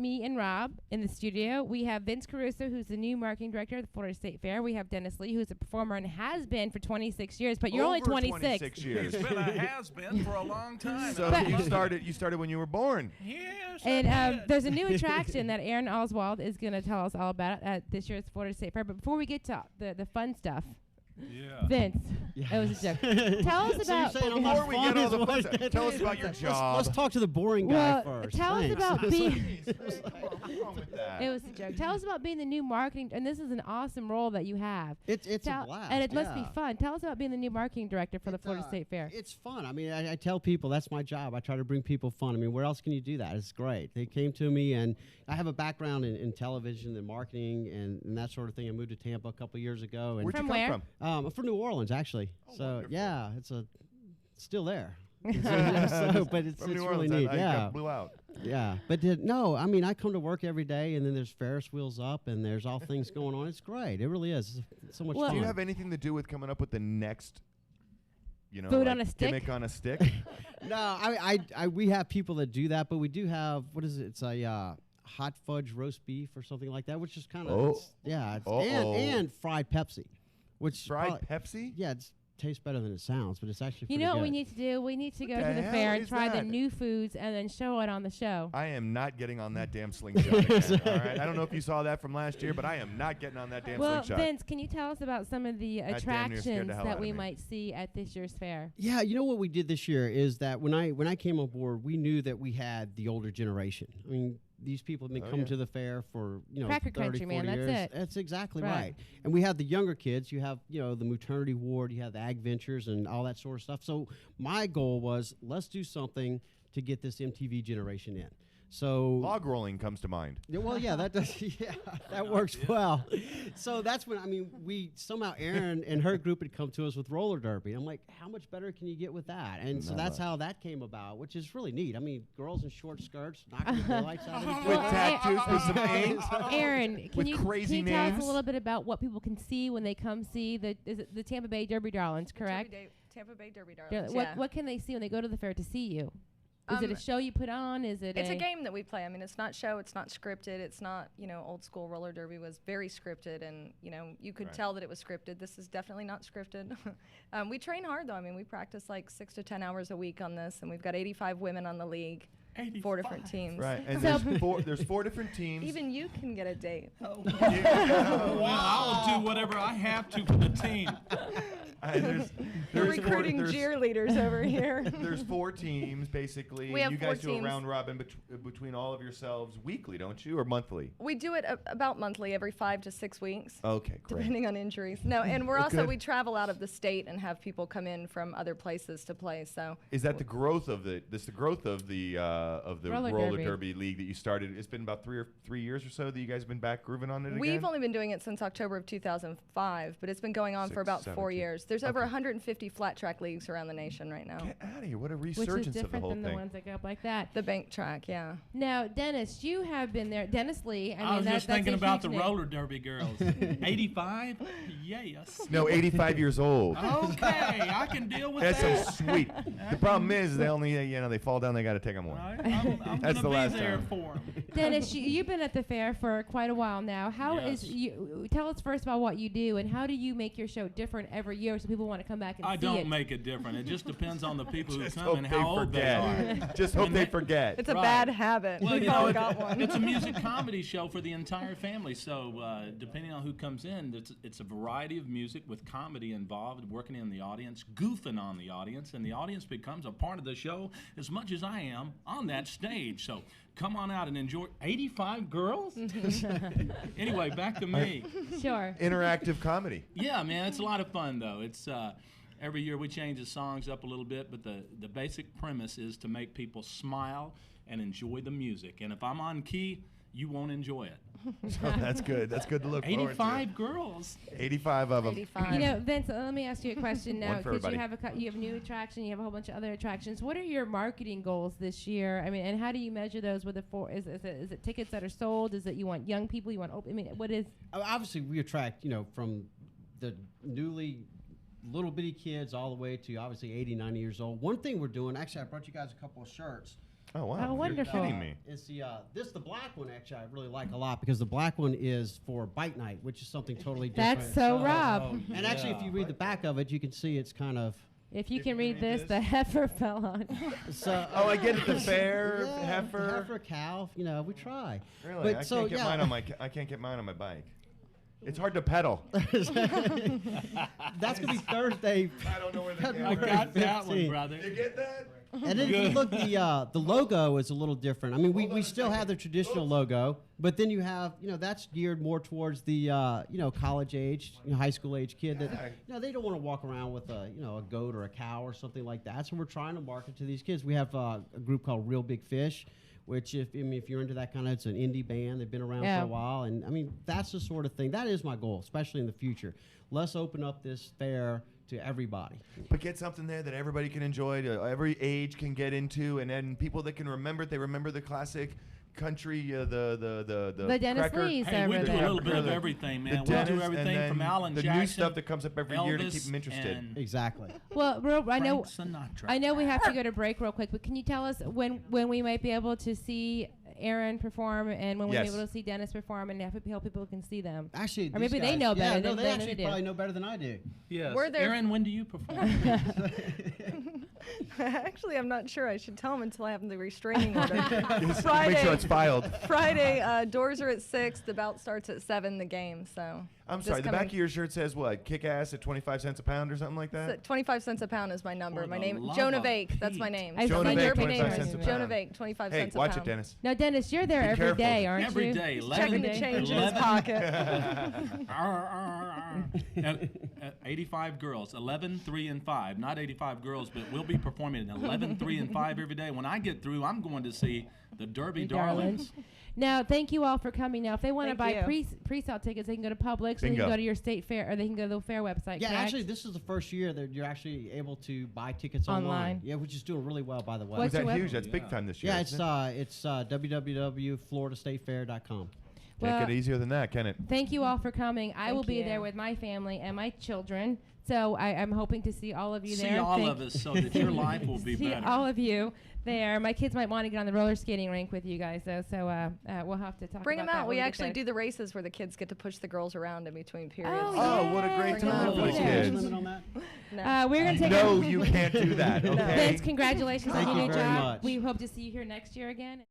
me and Rob in the studio. We have Vince Caruso, who's the new marketing director of the Florida State Fair. We have Dennis Lee, who's a performer and has been for 26 years, but you're only 26. 26 years. He's been a has-been for a long time. So you started when you were born. Yes. And there's a new attraction that Erin Oswald is going to tell us all about at this year's Florida State Fair. But before we get to the fun stuff, Vince, it was a joke. Tell us about before we get all the fun stuff. Tell us about your job. Let's talk to the boring guy first. Tell us about being. What's wrong with that? It was a joke. Tell us about being the new marketing, and this is an awesome role that you have. It's a blast, and it must be fun. Tell us about being the new marketing director for the Florida State Fair. It's fun. I mean, I tell people that's my job. I try to bring people fun. I mean, where else can you do that? It's great. They came to me, and I have a background in television and marketing and that sort of thing. I moved to Tampa a couple years ago. And Where'd you come from? I'm from New Orleans, actually. Oh, so wonderful. yeah, it's still there. But it's From New really Orleans, neat. I blew out. Yeah, but no, I mean, I come to work every day, and then there's Ferris wheels up, and there's all things going on. It's great. It really is. It's so much fun. Do you have anything to do with coming up with the next, food on a stick? gimmick on a stick? No, we have people that do that, but we do have, what is it? It's a hot fudge roast beef or something like that, which is kind of, and fried Pepsi. Fried Pepsi? Yeah, it tastes better than it sounds, but it's actually You pretty know what good. we need to do? We need to go What to the the fair hell and is try the that? new foods and then show it on the show. I am not getting on that damn slingshot again, all right? I don't know if you saw that from last year, but I am not getting on that damn slingshot. Vince, can you tell us about some of the damn near scared attractions the hell that out of we me. might see at this year's fair? Yeah, you know what we did this year is that when I came on board, we knew that we had the older generation. I mean, these people have been coming to the fair for, Cracker 30, Country, 40 man, that's years. it. That's exactly right. And we have the younger kids. You have, the maternity ward, you have the ag ventures and all that sort of stuff. So my goal was, let's do something to get this MTV generation in. So log rolling comes to mind. Yeah, well, yeah, that does. Yeah, that works well. So that's when we somehow Erin and her group had come to us with roller derby. I'm like, how much better can you get with that? And so that's how that came about, which is really neat. I mean, girls in short skirts knocking the lights out of each With other. tattoos, with some names. Aaron, can you tell us names? a little bit about what people can see when they come see the Tampa Bay Derby Darlings, correct? Tampa Bay Derby Darlings. What can they see when they go to the fair to see you? Is it a show you put on? Is it? It's a game that we play. I mean, it's not show. It's not scripted. It's not, old school roller derby was very scripted, and you could tell that it was scripted. This is definitely not scripted. We train hard though. I mean, we practice like 6 to 10 hours a week on this, and we've got 85 women on the league. 85. 4 different teams. Right, and there's four different teams. Even you can get a date. Well, I'll do whatever I have to for the team. We're recruiting cheerleaders over here. There's 4 teams, basically. We have you guys 4 do teams. a round robin between all of yourselves weekly, don't you, or monthly? We do it about monthly, every 5 to 6 weeks. Okay, great. Depending on injuries. No, and we're also, we travel out of the state and have people come in from other places to play. So is that the growth of the roller derby league that you started? It's been about 3 years or so that you guys have been back grooving on it again? We've only been doing it since October of 2005, but it's been going on for about 4 years. There's over 150 flat track leagues around the nation right now. Get out of here. What a Which resurgence is of the different whole than thing. the ones that go up like that. The bank track, yeah. Now, Dennis, you have been there. Dennis Lee. I was just thinking about the roller derby girls. 85? Yes. No, 85 years old. Okay, I can deal with That's that. so sweet. The problem is they only, they fall down, they got to take them one. I'm That's the last be there time. for them. Dennis, you've been at the fair for quite a while now. Tell us first about what you do and how do you make your show different every year so people want to come back and see it? I don't make it different. It just depends on the people who Just come hope and they how old they are. forget. Just hope they forget. It's a bad habit. Well, We've all got one. it's a music comedy show for the entire family. So depending on who comes in, it's a variety of music with comedy involved, working in the audience, goofing on the audience, and the audience becomes a part of the show as much as I am on that stage. So come on out and enjoy. 85 girls? Anyway, back to me. Sure. Interactive comedy. Yeah, man, it's a lot of fun, though. It's every year we change the songs up a little bit, but the basic premise is to make people smile and enjoy the music. And if I'm on key, you won't enjoy it. So that's good. That's good to look forward to. 85 girls. 85 of them. 85. Vince, let me ask you a question now. One for Because everybody. you have a new attraction, you have a whole bunch of other attractions. What are your marketing goals this year? I mean, and how do you measure those with is it tickets that are sold? Is it you want young people? You want open? I mean, what is? Obviously, we attract, from the newly little bitty kids all the way to obviously 80, 90 years old. One thing we're doing, actually, I brought you guys a couple of shirts. Oh wow! Oh, wonderful. You're kidding me. It's the black one actually I really like a lot because the black one is for bite night, which is something totally different. That's so Rob. And actually, if you read the back of it, you can see it's kind of. If you can read this, the heifer fell on. So, I get it. The fair heifer. Heifer, cow. You know, we try. Really? But I can't get mine on my bike. It's hard to pedal. That's gonna be Thursday. I don't know where the February camera I got that 15th. one, brother. You get that? And then if you look, the logo is a little different. I mean, we still have the traditional logo, but then you have, that's geared more towards the, college age, high school age kid that, they don't want to walk around with a goat or a cow or something like that. So we're trying to market to these kids. We have a group called Real Big Fish, which if you're into that kind of, it's an indie band. They've been around for a while. And I mean, that's the sort of thing. That is my goal, especially in the future. Let's open up this fair to everybody. But get something there that everybody can enjoy, every age can get into, and then people that can remember it, they remember the classic country, the Dennis cracker. Lee's Hey, we over do a there. little bit of everything, man. We Dennis, do everything and from then Alan the Jackson, new stuff that comes up every year to keep them interested. and Exactly. Well, I know Sinatra. we have to go to break real quick, but can you tell us when we might be able to see Erin perform and when we'll be able to see Dennis perform and how people can see them? Actually, or maybe these they know guys- better Yeah, no, than they they actually do. probably know better than I do. Yes. We're there. Erin, when do you perform? Actually, I'm not sure. I should tell them until I have the restraining order. Make Friday, sure it's filed. Friday, doors are at 6. The bout starts at 7. The game. So. I'm sorry, the back of your shirt says what? Kick ass at 25 cents a pound or something like that? 25 cents a pound is my number. For My the name, love Jonah of Vake. That's my Pete. name. I Jonah see Vake, your 25 name. cents a pound. Jonah Vake, 25 Hey, cents a watch pound. it, Dennis. Now, Dennis, you're there Be every careful. day, aren't Every you? day. Checking the 11 change in his pocket. 85 girls, 11, 3, and 5. Not 85 girls, but we'll be performing at 11, 3, and 5 every day. When I get through, I'm going to see the Derby Darlings. Now, thank you all for coming. Now, if they want to buy Thank you. pre-sale tickets, they can go to Publix, or they Bingo. can go to your state fair, or they can go to the fair website. Yeah, correct? actually, this is the first year that you're actually able to buy tickets online. Yeah, which is doing really well, by the way. What's Is that your huge? That's big time this year. Yeah, isn't it's www.floridastatefair.com. Can't get easier than that, can it? Thank you all for coming. I Thank will be you. there with my family and my children. So I'm hoping to see all of you See there. all of us so that your life will be see better. all of you there. My kids might want to get on the roller skating rink with you guys, though. So we'll have to talk Bring about them that out. when We get actually there. do the races where the kids get to push the girls around in between periods. Oh, what a great Bring them time out. for the Yeah. kids. Limit on that? No. We're going to take No, you can't do that, okay? Vince, congratulations Thank on you your new very job. much. We hope to see you here next year again.